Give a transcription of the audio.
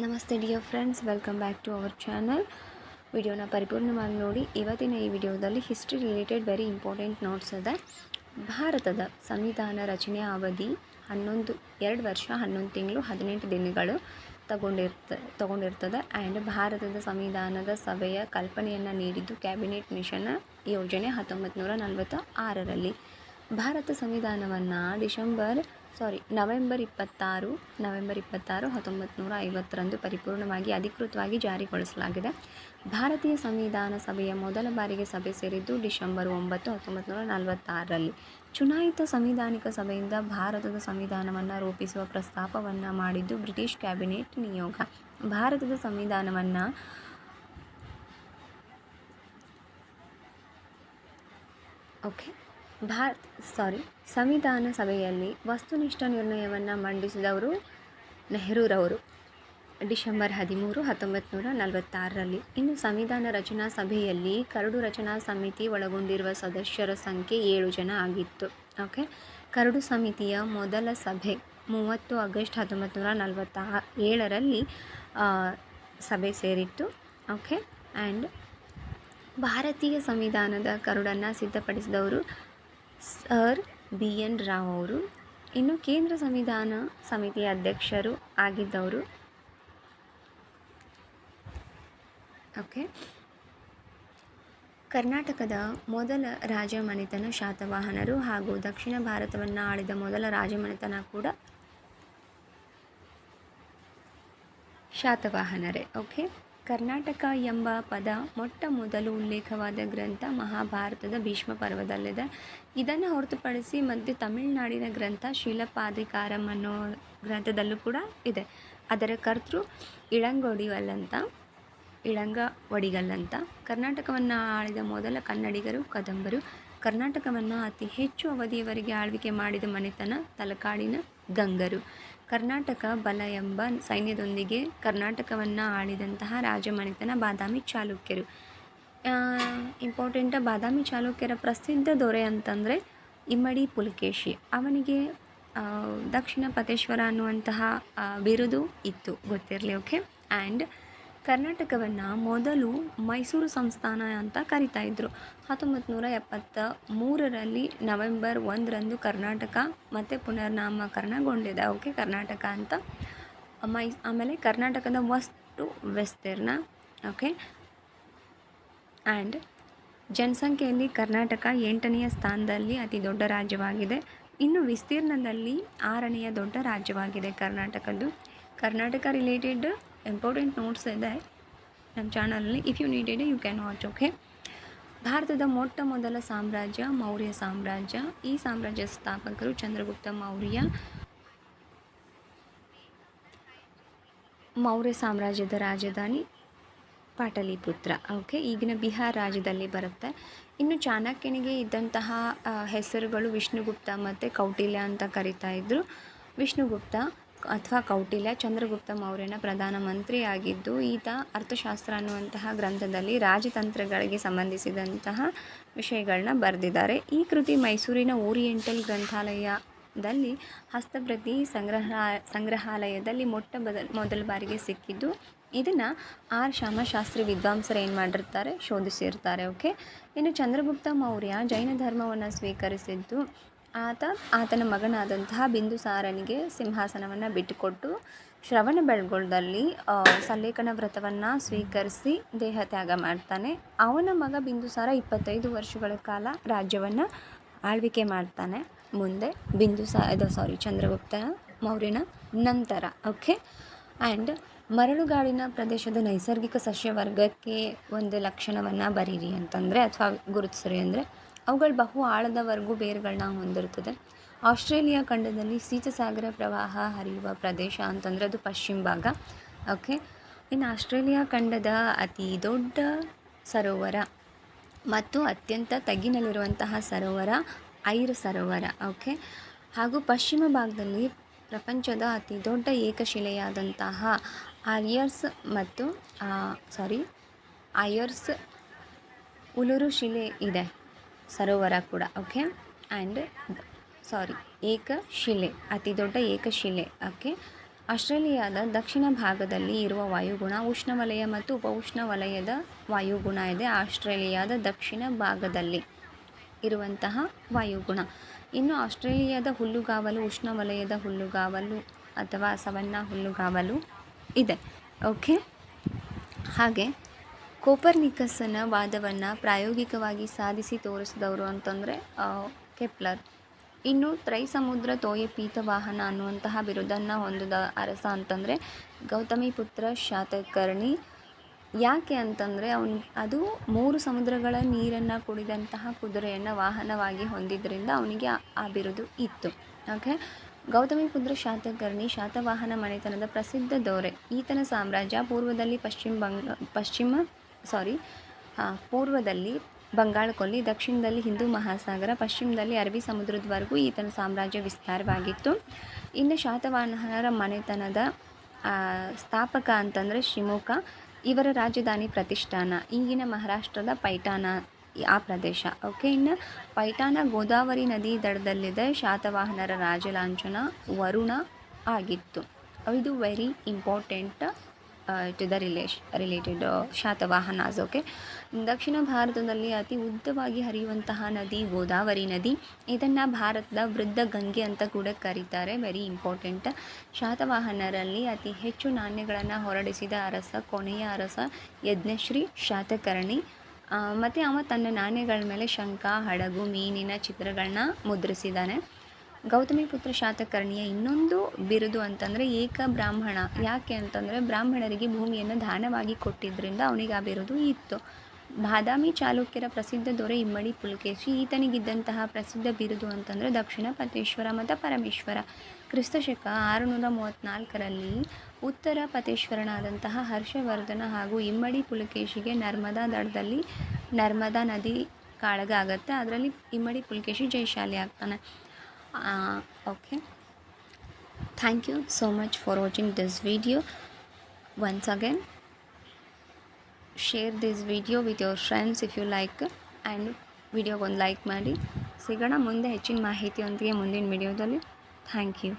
ನಮಸ್ತೆ dear friends, welcome back to our channel. ವಿಡಿಯೋನ ಪರಿಪೂರ್ಣವಾಗಿ ನೋಡಿ. ಇವತ್ತಿನ ಈ ವಿಡಿಯೋದಲ್ಲಿ history related very important notes ಇದೆ. ಭಾರತದ ಸಂವಿಧಾನ ರಚನೆಯ ಅವಧಿ 2 ವರ್ಷ 11 ತಿಂಗಳು 18 ದಿನಗಳು ತಗೊಂಡಿರ್ತದೆ. ಆ್ಯಂಡ್ ಭಾರತದ ಸಂವಿಧಾನದ ಸಭೆಯ ಕಲ್ಪನೆಯನ್ನು ನೀಡಿದ್ದು ಕ್ಯಾಬಿನೆಟ್ ಮಿಷನ್ ಯೋಜನೆ 1946ರಲ್ಲಿ. ಭಾರತ ಸಂವಿಧಾನವನ್ನು ನವೆಂಬರ್ 26, 1950ರಂದು ಪರಿಪೂರ್ಣವಾಗಿ ಅಧಿಕೃತವಾಗಿ ಜಾರಿಗೊಳಿಸಲಾಗಿದೆ. ಭಾರತೀಯ ಸಂವಿಧಾನ ಸಭೆಯ ಮೊದಲ ಬಾರಿಗೆ ಸಭೆ ಸೇರಿದ್ದು ಡಿಸೆಂಬರ್ 9, 1946ರಲ್ಲಿ. ಚುನಾಯಿತ ಸಂವಿಧಾನಿಕ ಸಭೆಯಿಂದ ಭಾರತದ ಸಂವಿಧಾನವನ್ನು ರೂಪಿಸುವ ಪ್ರಸ್ತಾಪವನ್ನು ಮಾಡಿದ್ದು ಬ್ರಿಟಿಷ್ ಕ್ಯಾಬಿನೆಟ್ ನಿಯೋಗ. ಭಾರತದ ಸಂವಿಧಾನವನ್ನು ಸಂವಿಧಾನ ಸಭೆಯಲ್ಲಿ ವಸ್ತುನಿಷ್ಠ ನಿರ್ಣಯವನ್ನು ಮಂಡಿಸಿದವರು ನೆಹರೂರವರು ಡಿಸೆಂಬರ್ 13, 1946ರಲ್ಲಿ. ಇನ್ನು ಸಂವಿಧಾನ ರಚನಾ ಸಭೆಯಲ್ಲಿ ಕರಡು ರಚನಾ ಸಮಿತಿ ಒಳಗೊಂಡಿರುವ ಸದಸ್ಯರ ಸಂಖ್ಯೆ 7 ಜನ ಆಗಿತ್ತು. ಕರಡು ಸಮಿತಿಯ ಮೊದಲ ಸಭೆ 30 ಆಗಸ್ಟ್ 1947ರಲ್ಲಿ ಸಭೆ ಸೇರಿತ್ತು. ಆ್ಯಂಡ್ ಭಾರತೀಯ ಸಂವಿಧಾನದ ಕರಡನ್ನು ಸಿದ್ಧಪಡಿಸಿದವರು ಸರ್ BN ರಾವ್ ಅವರು. ಇನ್ನು ಕೇಂದ್ರ ಸಂವಿಧಾನ ಸಮಿತಿಯ ಅಧ್ಯಕ್ಷರು ಆಗಿದ್ದವರು ಕರ್ನಾಟಕದ ಮೊದಲ ರಾಜಮನೆತನ ಶಾತವಾಹನರು ಹಾಗೂ ದಕ್ಷಿಣ ಭಾರತವನ್ನು ಆಳಿದ ಮೊದಲ ರಾಜಮನೆತನ ಕೂಡ ಶಾತವಾಹನರೇ. ಕರ್ನಾಟಕ ಎಂಬ ಪದ ಮೊಟ್ಟ ಮೊದಲು ಉಲ್ಲೇಖವಾದ ಗ್ರಂಥ ಮಹಾಭಾರತದ ಭೀಷ್ಮ ಪರ್ವದಲ್ಲಿದೆ. ಇದನ್ನು ಹೊರತುಪಡಿಸಿ ಮಧ್ಯ ತಮಿಳುನಾಡಿನ ಗ್ರಂಥ ಶಿಲಪಾದಿಕಾರಂ ಅನ್ನೋ ಗ್ರಂಥದಲ್ಲೂ ಕೂಡ ಇದೆ. ಅದರ ಕರ್ತೃ ಇಳಂಗ ಒಡಿಗಲ್ ಅಂತ. ಕರ್ನಾಟಕವನ್ನು ಆಳಿದ ಮೊದಲ ಕನ್ನಡಿಗರು ಕದಂಬರು. ಕರ್ನಾಟಕವನ್ನು ಅತಿ ಹೆಚ್ಚು ಅವಧಿಯವರೆಗೆ ಆಳ್ವಿಕೆ ಮಾಡಿದ ಮನೆತನ ತಲಕಾಡಿನ ಗಂಗರು. ಕರ್ನಾಟಕ ಬಲ ಎಂಬ ಸೈನ್ಯದೊಂದಿಗೆ ಕರ್ನಾಟಕವನ್ನು ಆಳಿದಂತಹ ರಾಜಮನೆತನ ಬಾದಾಮಿ ಚಾಲುಕ್ಯರು. ಬಾದಾಮಿ ಚಾಲುಕ್ಯರ ಪ್ರಸಿದ್ಧ ದೊರೆ ಅಂತಂದರೆ ಇಮ್ಮಡಿ ಪುಲಕೇಶಿ. ಅವನಿಗೆ ದಕ್ಷಿಣ ಪತೇಶ್ವರ ಅನ್ನುವಂತಹ ಬಿರುದು ಇತ್ತು, ಗೊತ್ತಿರಲಿ. ಆ್ಯಂಡ್ ಕರ್ನಾಟಕವನ್ನು ಮೊದಲು ಮೈಸೂರು ಸಂಸ್ಥಾನ ಅಂತ ಕರಿತಾ ಇದ್ರು. 1973ರಲ್ಲಿ ನವೆಂಬರ್ 1ರಂದು ಕರ್ನಾಟಕ ಮತ್ತೆ ಪುನರ್ನಾಮಕರಣಗೊಂಡಿದೆ. ಕರ್ನಾಟಕ ಅಂತ. ಆಮೇಲೆ ಕರ್ನಾಟಕದ ಒಟ್ಟು ವಿಸ್ತೀರ್ಣ ಆ್ಯಂಡ್ ಜನಸಂಖ್ಯೆಯಲ್ಲಿ ಕರ್ನಾಟಕ 8ನೇ ಸ್ಥಾನದಲ್ಲಿ ಅತಿ ದೊಡ್ಡ ರಾಜ್ಯವಾಗಿದೆ. ಇನ್ನು ವಿಸ್ತೀರ್ಣದಲ್ಲಿ 6ನೇ ದೊಡ್ಡ ರಾಜ್ಯವಾಗಿದೆ ಕರ್ನಾಟಕದ್ದು. ಕರ್ನಾಟಕ ರಿಲೇಟೆಡ್ ಇಂಪಾರ್ಟೆಂಟ್ ನೋಟ್ಸ್ ಇದೆ ನಮ್ಮ ಚಾನಲಲ್ಲಿ. If you needed you can watch. ಭಾರತದ ಮೊಟ್ಟ ಮೊದಲ ಸಾಮ್ರಾಜ್ಯ ಮೌರ್ಯ ಸಾಮ್ರಾಜ್ಯ. ಈ ಸಾಮ್ರಾಜ್ಯ ಸ್ಥಾಪಕರು ಚಂದ್ರಗುಪ್ತ ಮೌರ್ಯ. ಮೌರ್ಯ ಸಾಮ್ರಾಜ್ಯದ ರಾಜಧಾನಿ ಪಾಟಲಿಪುತ್ರ. ಈಗಿನ ಬಿಹಾರ್ ರಾಜ್ಯದಲ್ಲಿ ಬರುತ್ತೆ. ಇನ್ನು ಚಾಣಕ್ಯನಿಗೆ ಇದ್ದಂತಹ ಹೆಸರುಗಳು ವಿಷ್ಣುಗುಪ್ತ ಮತ್ತು ಕೌಟಿಲ್ಯ ಅಂತ ಕರಿತಾ ಇದ್ರು. ವಿಷ್ಣುಗುಪ್ತ ಅಥವಾ ಕೌಟಿಲ್ಯ ಚಂದ್ರಗುಪ್ತ ಮೌರ್ಯನ ಪ್ರಧಾನಮಂತ್ರಿಯಾಗಿದ್ದು, ಈತ ಅರ್ಥಶಾಸ್ತ್ರ ಅನ್ನುವಂತಹ ಗ್ರಂಥದಲ್ಲಿ ರಾಜತಂತ್ರಗಳಿಗೆ ಸಂಬಂಧಿಸಿದಂತಹ ವಿಷಯಗಳನ್ನ ಬರೆದಿದ್ದಾರೆ. ಈ ಕೃತಿ ಮೈಸೂರಿನ ಓರಿಯೆಂಟಲ್ ಗ್ರಂಥಾಲಯದಲ್ಲಿ ಹಸ್ತಪ್ರತಿ ಸಂಗ್ರಹಾಲಯದಲ್ಲಿ ಮೊದಲ ಬಾರಿಗೆ ಸಿಕ್ಕಿದ್ದು. ಇದನ್ನು ಶ್ಯಾಮಶಾಸ್ತ್ರಿ ವಿದ್ವಾಂಸರು ಏನು ಮಾಡಿರ್ತಾರೆ, ಶೋಧಿಸಿರ್ತಾರೆ. ಇನ್ನು ಚಂದ್ರಗುಪ್ತ ಮೌರ್ಯ ಜೈನ ಧರ್ಮವನ್ನು ಸ್ವೀಕರಿಸಿದ್ದು. ಆತನ ಮಗನಾದಂತಹ ಬಿಂದುಸಾರನಿಗೆ ಸಿಂಹಾಸನವನ್ನು ಬಿಟ್ಟುಕೊಟ್ಟು ಶ್ರವಣಬೆಳಗೊಳದಲ್ಲಿ ಸಲ್ಲೇಖನ ವ್ರತವನ್ನು ಸ್ವೀಕರಿಸಿ ದೇಹತ್ಯಾಗ ಮಾಡ್ತಾನೆ. ಅವನ ಮಗ ಬಿಂದುಸಾರ 25 ವರ್ಷಗಳ ಕಾಲ ರಾಜ್ಯವನ್ನು ಆಳ್ವಿಕೆ ಮಾಡ್ತಾನೆ. ಮುಂದೆ ಚಂದ್ರಗುಪ್ತ ಮೌರ್ಯನ ನಂತರ. ಆ್ಯಂಡ್ ಮರಳುಗಾಡಿನ ಪ್ರದೇಶದ ನೈಸರ್ಗಿಕ ಸಸ್ಯವರ್ಗಕ್ಕೆ ಒಂದು ಲಕ್ಷಣವನ್ನು ಬರೀರಿ ಅಂತಂದರೆ ಅಥವಾ ಗುರುತಿಸ್ರಿ ಅಂದರೆ ಅವುಗಳು ಬಹು ಆಳದವರೆಗೂ ಬೇರುಗಳನ್ನ ಹೊಂದಿರ್ತದೆ. ಆಸ್ಟ್ರೇಲಿಯಾ ಖಂಡದಲ್ಲಿ ಸೀತಸಾಗರ ಪ್ರವಾಹ ಹರಿಯುವ ಪ್ರದೇಶ ಅಂತಂದರೆ ಅದು ಪಶ್ಚಿಮ ಭಾಗ. ಇನ್ನು ಆಸ್ಟ್ರೇಲಿಯಾ ಖಂಡದ ಅತಿ ದೊಡ್ಡ ಸರೋವರ ಮತ್ತು ಅತ್ಯಂತ ತಗ್ಗಿನಲ್ಲಿರುವಂತಹ ಸರೋವರ ಐರ್ ಸರೋವರ. ಹಾಗೂ ಪಶ್ಚಿಮ ಭಾಗದಲ್ಲಿ ಪ್ರಪಂಚದ ಅತಿ ದೊಡ್ಡ ಏಕಶಿಲೆಯಾದಂತಹ ಐಯರ್ಸ್ ಉಲುರು ಶಿಲೆ ಇದೆ ಸರೋವರ ಕೂಡ. ಏಕಶಿಲೆ, ಅತಿ ದೊಡ್ಡ ಏಕಶಿಲೆ. ಆಸ್ಟ್ರೇಲಿಯಾದ ದಕ್ಷಿಣ ಭಾಗದಲ್ಲಿ ಇರುವ ವಾಯುಗುಣ ಉಷ್ಣವಲಯ ಮತ್ತು ಉಪಉಷ್ಣವಲಯದ ವಾಯುಗುಣ ಇದೆ. ಆಸ್ಟ್ರೇಲಿಯಾದ ದಕ್ಷಿಣ ಭಾಗದಲ್ಲಿ ಇರುವಂತಹ ವಾಯುಗುಣ. ಇನ್ನು ಆಸ್ಟ್ರೇಲಿಯಾದ ಹುಲ್ಲುಗಾವಲು ಉಷ್ಣವಲಯದ ಹುಲ್ಲುಗಾವಲು ಅಥವಾ ಸವನ್ನಾ ಹುಲ್ಲುಗಾವಲು ಇದೆ. ಓಕೆ, ಹಾಗೆ ಕೋಪರ್ನಿಕಸ್ನ ವಾದವನ್ನು ಪ್ರಾಯೋಗಿಕವಾಗಿ ಸಾಧಿಸಿ ತೋರಿಸಿದವರು ಅಂತಂದರೆ ಕೆಪ್ಲರ್. ಇನ್ನು ತ್ರೈಸಮುದ್ರ ತೋಯ ಪೀತವಾಹನ ಅನ್ನುವಂತಹ ಬಿರುದನ್ನು ಹೊಂದಿದ ಅರಸ ಅಂತಂದರೆ ಗೌತಮಿಪುತ್ರ ಶಾತಕರ್ಣಿ. ಯಾಕೆ ಅಂತಂದರೆ ಅದು 3 ಸಮುದ್ರಗಳ ನೀರನ್ನು ಕುಡಿದಂತಹ ಕುದುರೆಯನ್ನು ವಾಹನವಾಗಿ ಹೊಂದಿದ್ದರಿಂದ ಅವನಿಗೆ ಆ ಬಿರುದು ಇತ್ತು. ಓಕೆ, ಗೌತಮಿಪುತ್ರ ಶಾತಕರ್ಣಿ ಶಾತವಾಹನ ಮನೆತನದ ಪ್ರಸಿದ್ಧ ದೊರೆ. ಈತನ ಸಾಮ್ರಾಜ್ಯ ಪೂರ್ವದಲ್ಲಿ ಬಂಗಾಳ ಕೊಲ್ಲಿ, ದಕ್ಷಿಣದಲ್ಲಿ ಹಿಂದೂ ಮಹಾಸಾಗರ, ಪಶ್ಚಿಮದಲ್ಲಿ ಅರಬ್ಬಿ ಸಮುದ್ರದವರೆಗೂ ಈತನ ಸಾಮ್ರಾಜ್ಯ ವಿಸ್ತಾರವಾಗಿತ್ತು. ಇನ್ನು ಶಾತವಾಹನರ ಮನೆತನದ ಸ್ಥಾಪಕ ಅಂತಂದರೆ ಶಿಮುಖ. ಇವರ ರಾಜಧಾನಿ ಪ್ರತಿಷ್ಠಾನ ಈಗಿನ ಮಹಾರಾಷ್ಟ್ರದ ಪೈಠಾನ ಆ ಪ್ರದೇಶ. ಓಕೆ, ಇನ್ನು ಪೈಠಾನ ಗೋದಾವರಿ ನದಿ ದಡದಲ್ಲಿದೆ. ಶಾತವಾಹನರ ರಾಜಲಾಂಛನ ವರುಣ ಆಗಿತ್ತು. ಇದು very important to the related Satavahanas. Okay, ದಕ್ಷಿಣ ಭಾರತದಲ್ಲಿ ಅತಿ ಉದ್ದವಾಗಿ ಹರಿಯುವಂತಹ ನದಿ ಗೋದಾವರಿ ನದಿ. ಇದನ್ನು ಭಾರತದ ವೃದ್ಧ ಗಂಗೆ ಅಂತ ಕೂಡ ಕರೀತಾರೆ. Very important. ಶಾತವಾಹನರಲ್ಲಿ ಅತಿ ಹೆಚ್ಚು ನಾಣ್ಯಗಳನ್ನು ಹೊರಡಿಸಿದ ಅರಸ ಕೊನೆಯ ಅರಸ ಯಜ್ಞಶ್ರೀ ಶಾತಕರ್ಣಿ. ಮತ್ತು ಅವ ತನ್ನ ನಾಣ್ಯಗಳ ಮೇಲೆ ಶಂಖ, ಹಡಗು, ಮೀನಿನ ಚಿತ್ರಗಳನ್ನ ಮುದ್ರಿಸಿದ್ದಾನೆ. ಗೌತಮಿಪುತ್ರ ಶಾತಕರ್ಣಿಯ ಇನ್ನೊಂದು ಬಿರುದು ಅಂತಂದರೆ ಏಕ ಬ್ರಾಹ್ಮಣ. ಯಾಕೆ ಅಂತಂದರೆ ಬ್ರಾಹ್ಮಣರಿಗೆ ಭೂಮಿಯನ್ನು ದಾನವಾಗಿ ಕೊಟ್ಟಿದ್ದರಿಂದ ಅವನಿಗೆ ಆ ಬಿರುದು ಇತ್ತು. ಬಾದಾಮಿ ಚಾಲುಕ್ಯರ ಪ್ರಸಿದ್ಧ ದೊರೆ ಇಮ್ಮಡಿ ಪುಲಕೇಶಿ. ಈತನಿಗಿದ್ದಂತಹ ಪ್ರಸಿದ್ಧ ಬಿರುದು ಅಂತಂದರೆ ದಕ್ಷಿಣ ಪತೇಶ್ವರ ಮತ್ತು ಪರಮೇಶ್ವರ. ಕ್ರಿಸ್ತಶಕ 634ರಲ್ಲಿ ಉತ್ತರ ಪತೇಶ್ವರನಾದಂತಹ ಹರ್ಷವರ್ಧನ ಹಾಗೂ ಇಮ್ಮಡಿ ಪುಲಕೇಶಿಗೆ ನರ್ಮದಾ ದಡದಲ್ಲಿ ನರ್ಮದಾ ನದಿ ಕಾಳಗ ಆಗುತ್ತೆ. ಅದರಲ್ಲಿ ಇಮ್ಮಡಿ ಪುಲಕೇಶಿ ಜಯಶಾಲಿ ಆಗ್ತಾನೆ. Okay, thank you so much for watching this video. Once again, share this video with your friends if you like, and ವಿಡಿಯೋಗೊಂದು ಲೈಕ್ ಮಾಡಿ. ಸಿಗೋಣ ಮುಂದೆ ಹೆಚ್ಚಿನ ಮಾಹಿತಿಯೊಂದಿಗೆ ಮುಂದಿನ ವಿಡಿಯೋದಲ್ಲಿ. Thank you.